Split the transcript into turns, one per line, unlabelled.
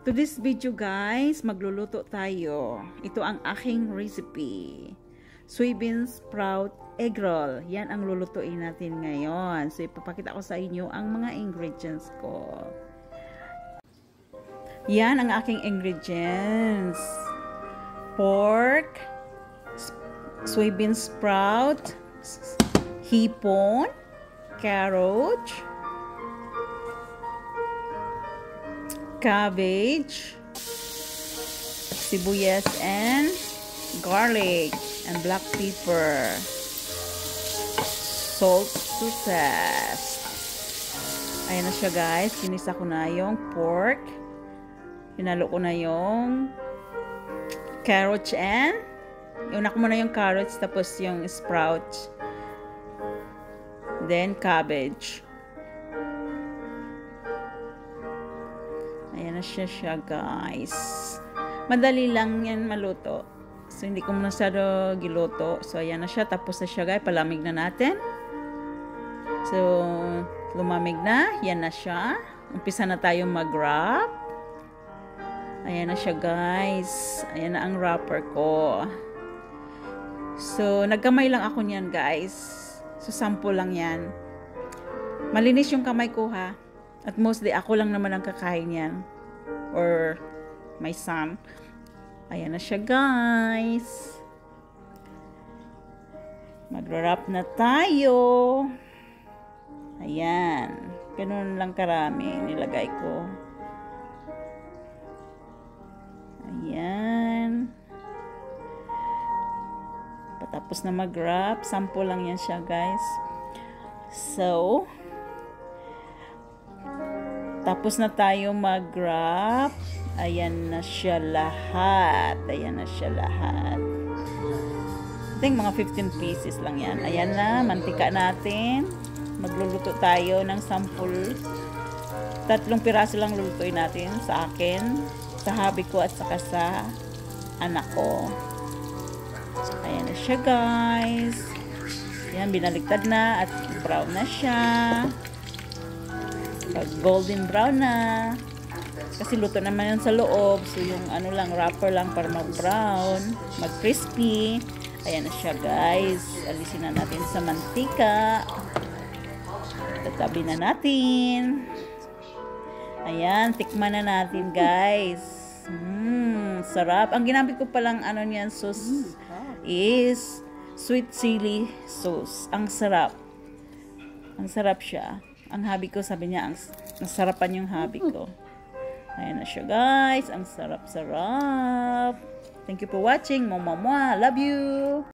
To this video guys, magluluto tayo. Ito ang aking recipe. Soybean sprout egg roll. Yan ang lulutuin natin ngayon. So ipapakita ko sa inyo ang mga ingredients ko. Yan ang aking ingredients. Pork, soybean sprout, hipon, carrot, cabbage, sibuyas and garlic and black pepper, salt to taste. Ayan na siya guys, kinisa ko na yung pork, hinalo ko na yung carrots and iuna ko muna yung carrots tapos yung sprouts, then cabbage. Ayan na siya guys. Madali lang yan maluto. So hindi ko masyado giluto. So ayan na siya. Tapos na siya guys. Palamig na natin. So lumamig na. Yan na siya. Umpisa na tayong mag-wrap. Ayan na siya guys. Ayan na ang wrapper ko. So nagkamay lang ako niyan guys. So sample lang yan. Malinis yung kamay ko ha. At mostly, ako lang naman ang kakain yan. Or, my son. Ayan na siya, guys. Mag-wrap na tayo. Ayan. Ganun lang karami nilagay ko. Ayan. Patapos na mag-wrap. Sample lang yan siya, guys. So, tapos na tayo mag-wrap. Ayan na siya lahat. Ayan na siya lahat. I think mga 15 pieces lang yan. Ayan na, mantika natin. Magluluto tayo ng sample. 3 piraso lang lulutuin natin sa akin, sa hubby ko at saka sa anak ko. Ayan na siya guys. Ayan, binaliktad na at brown na siya. Golden brown na. Kasi luto naman yan sa loob. So yung ano lang, wrapper lang para mag-brown, mag-crispy. Ayan na siya guys. Alisin na natin sa mantika. Tatabi na natin. Ayan, tikman na natin guys. Sarap. Ang ginamit ko palang ano niyan sauce is sweet chili sauce. Ang sarap. Ang sarap siya. Ang hubby ko, sabi niya, ang sarapan yung hubby ko. Ayan na siya guys. Ang sarap-sarap. Thank you for watching. Mama, love you.